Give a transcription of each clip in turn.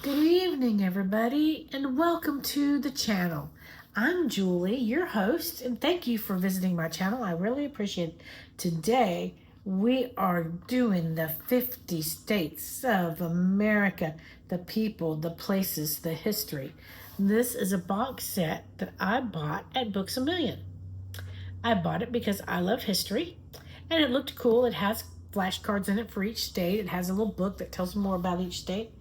Good evening, everybody, and welcome to the channel. I'm Julie, your host, and thank you for visiting my channel. I really appreciate it. Today, we are doing the 50 states of America, the people, the places, the history. This is a box set that I bought at Books A Million. I bought it because I love history, and it looked cool. It has flashcards in it for each state. It has a little book that tells more about each state.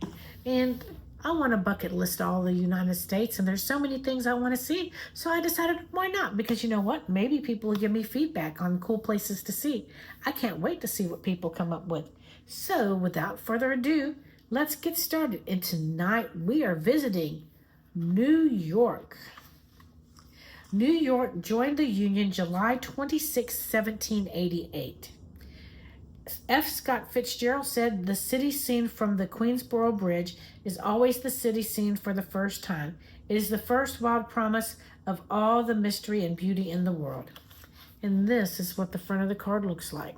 And I want to bucket list all the United States, and there's so many things I want to see. So I decided, why not? Because you know what? Maybe people will give me feedback on cool places to see. I can't wait to see what people come up with. So without further ado, let's get started. And tonight we are visiting New York. New York joined the Union July 26, 1788. F. Scott Fitzgerald said, "The city seen from the Queensboro Bridge is always the city seen for the first time. It is the first wild promise of all the mystery and beauty in the world." And this is what the front of the card looks like.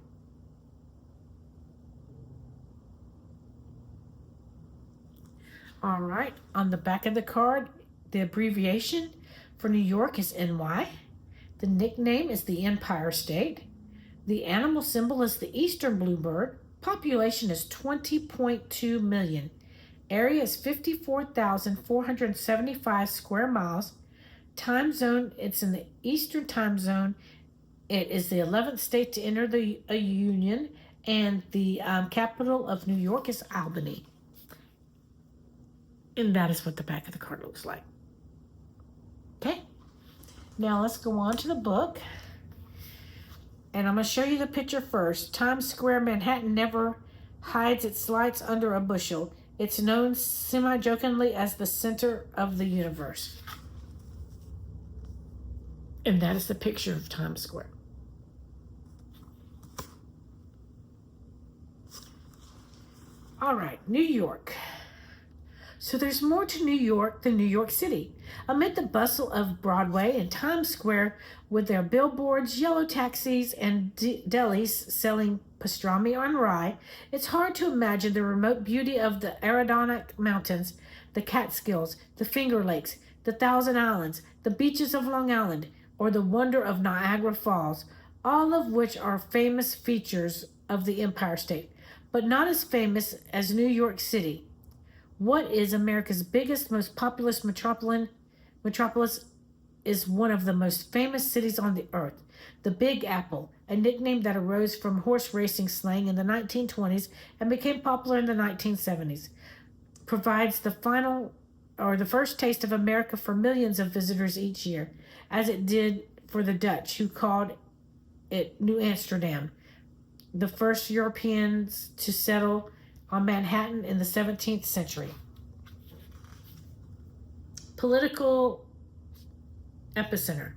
All right, on the back of the card, the abbreviation for New York is NY. The nickname is the Empire State. The animal symbol is the eastern bluebird. Population is 20.2 million. Area is 54,475 square miles. Time zone, it's in the Eastern time zone. It is the 11th state to enter a union, and the capital of New York is Albany. And that is what the back of the card looks like. Okay, now let's go on to the book. And I'm going to show you the picture first. Times Square, Manhattan never hides its lights under a bushel. It's known semi-jokingly as the center of the universe. And that is the picture of Times Square. All right, New York. So there's more to New York than New York City. Amid the bustle of Broadway and Times Square, with their billboards, yellow taxis, and delis selling pastrami on rye, it's hard to imagine the remote beauty of the Adirondack Mountains, the Catskills, the Finger Lakes, the Thousand Islands, the beaches of Long Island, or the wonder of Niagara Falls, all of which are famous features of the Empire State, but not as famous as New York City. What is America's biggest, most populous metropolis is one of the most famous cities on the earth. The Big Apple, a nickname that arose from horse racing slang in the 1920s and became popular in the 1970s, provides the first taste of America for millions of visitors each year, as it did for the Dutch, who called it New Amsterdam, the first Europeans to settle on Manhattan in the 17th century. Political epicenter.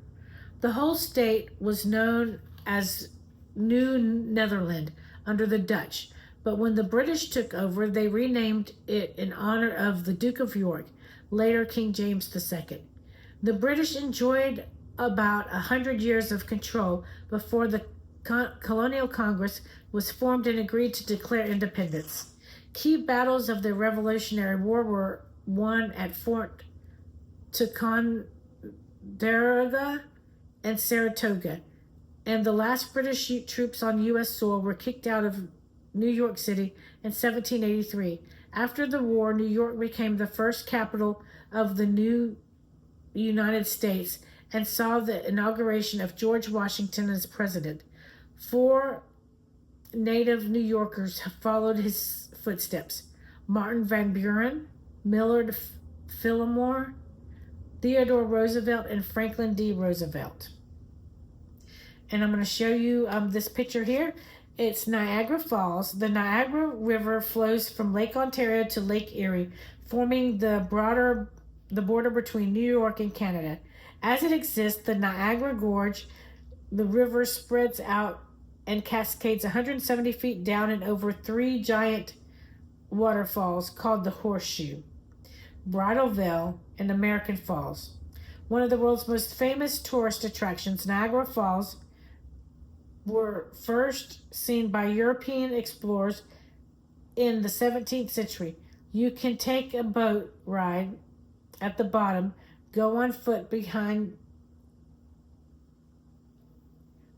The whole state was known as New Netherland under the Dutch, but when the British took over, they renamed it in honor of the Duke of York, later King James II. The British enjoyed about 100 years of control before the Colonial Congress was formed and agreed to declare independence. Key battles of the Revolutionary War were won at Fort Ticonderoga and Saratoga, and the last British troops on U.S. soil were kicked out of New York City in 1783. After the war, New York became the first capital of the new United States and saw the inauguration of George Washington as president. 4 native New Yorkers have followed his footsteps: Martin Van Buren, Millard Fillmore, Theodore Roosevelt, and Franklin D. Roosevelt. And I'm going to show you this picture here. It's Niagara Falls. The Niagara River flows from Lake Ontario to Lake Erie, forming the border between New York and Canada. As it exists, the Niagara Gorge, the river spreads out and cascades 170 feet down and over 3 giant waterfalls called the Horseshoe, Bridal Veil, and American Falls. One of the world's most famous tourist attractions, Niagara Falls were first seen by European explorers in the 17th century. You can take a boat ride at the bottom, go on foot behind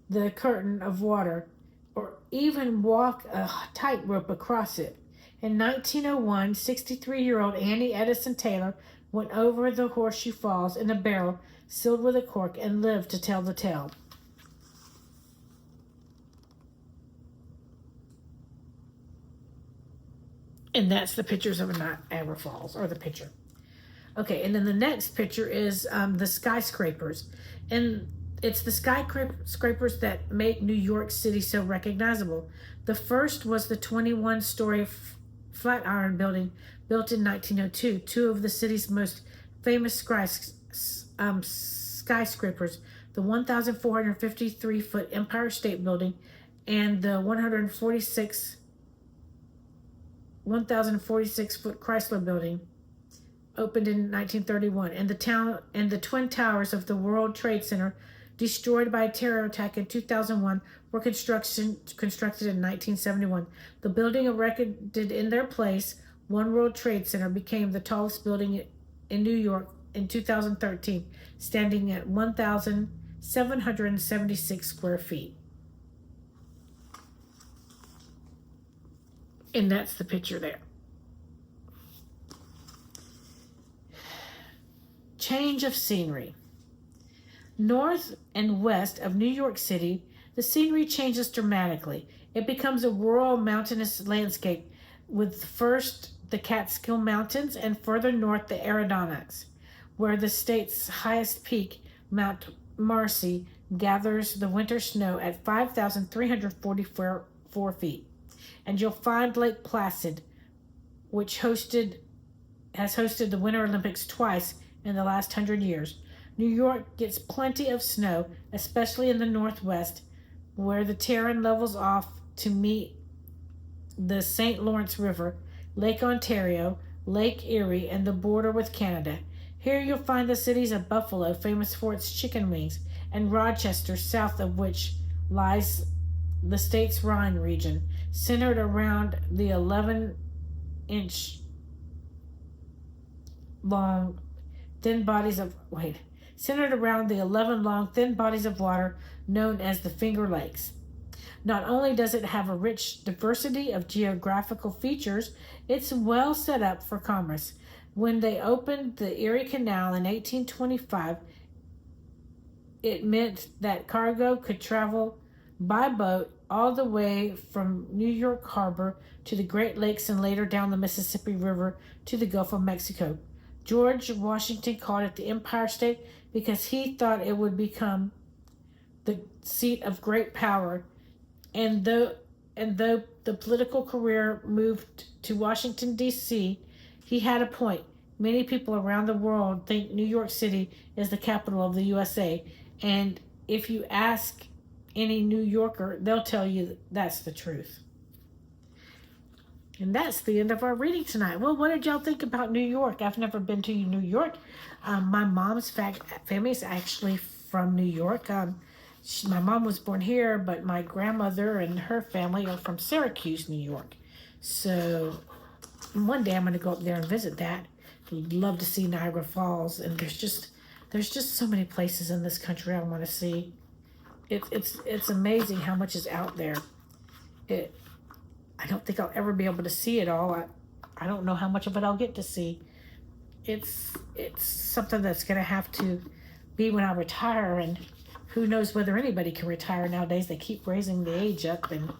the curtain of water, or even walk a tightrope across it. In 1901, 63-year-old Annie Edison Taylor went over the Horseshoe Falls in a barrel sealed with a cork and lived to tell the tale. And that's the pictures of Niagara Falls, or the picture. Okay, and then the next picture is the skyscrapers. And it's the skyscrapers that make New York City so recognizable. The first was the 21-story Flatiron Building, built in 1902. Two of the city's most famous skyscrapers, the 1,453-foot Empire State Building and the 1,046-foot Chrysler Building, opened in 1931, and the Twin Towers of the World Trade Center, destroyed by a terror attack in 2001, were constructed in 1971. The building erected in their place, One World Trade Center, became the tallest building in New York in 2013, standing at 1,776 square feet. And that's the picture there. Change of scenery. North and west of New York City, the scenery changes dramatically. It becomes a rural mountainous landscape, with first the Catskill Mountains and further north the Adirondacks, where the state's highest peak, Mount Marcy, gathers the winter snow at 5,344 feet. And you'll find Lake Placid, which has hosted the Winter Olympics twice in the last 100 years. New York gets plenty of snow, especially in the northwest, where the terrain levels off to meet the St. Lawrence River, Lake Ontario, Lake Erie, and the border with Canada. Here you'll find the cities of Buffalo, famous for its chicken wings, and Rochester, south of which lies the state's Rhine region, centered around the 11-inch long thin bodies of water known as the Finger Lakes. Not only does it have a rich diversity of geographical features, it's well set up for commerce. When they opened the Erie Canal in 1825, it meant that cargo could travel by boat all the way from New York Harbor to the Great Lakes and later down the Mississippi River to the Gulf of Mexico. George Washington called it the Empire State because he thought it would become the seat of great power. And though the political career moved to Washington, D.C., he had a point. Many people around the world think New York City is the capital of the USA. And if you ask any New Yorker, they'll tell you that's the truth. And that's the end of our reading tonight. Well, what did y'all think about New York? I've never been to New York. My mom's family is actually from New York. My mom was born here, but my grandmother and her family are from Syracuse, New York. So one day I'm going to go up there and visit that. I'd love to see Niagara Falls. And there's just so many places in this country I want to see. It's amazing how much is out there. I don't think I'll ever be able to see it all. I don't know how much of it I'll get to see. It's something that's going to have to be when I retire, and who knows whether anybody can retire nowadays. They keep raising the age up and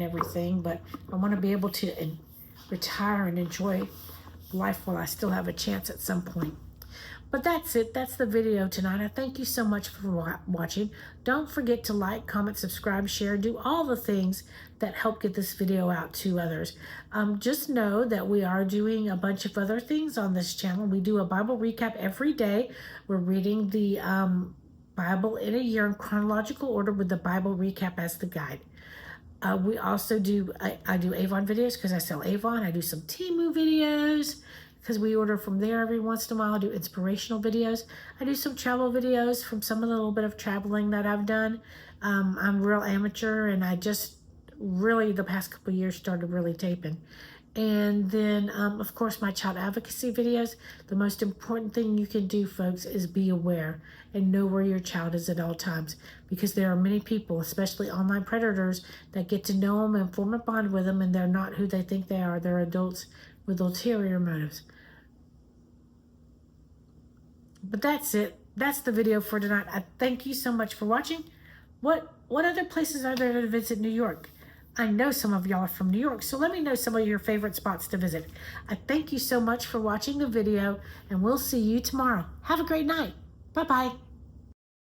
everything, but I want to be able to retire and enjoy life while I still have a chance at some point. But that's it. That's the video tonight. I thank you so much for watching. Don't forget to like, comment, subscribe, share, do all the things that help get this video out to others. Just know that we are doing a bunch of other things on this channel. We do a Bible recap every day. We're reading the Bible in a year in chronological order with the Bible recap as the guide. We also do, I do Avon videos because I sell Avon. I do some Temu videos because we order from there every once in a while. I do inspirational videos. I do some travel videos from some of the little bit of traveling that I've done. I'm real amateur, and I just really the past couple years started really taping. And then, of course, my child advocacy videos. The most important thing you can do, folks, is be aware and know where your child is at all times, because there are many people, especially online predators, that get to know them and form a bond with them, and they're not who they think they are. They're adults with ulterior motives. But that's it. That's the video for tonight. I thank you so much for watching. What other places are there to visit New York? I know some of y'all are from New York, so let me know some of your favorite spots to visit. I thank you so much for watching the video, and we'll see you tomorrow. Have a great night. Bye-bye.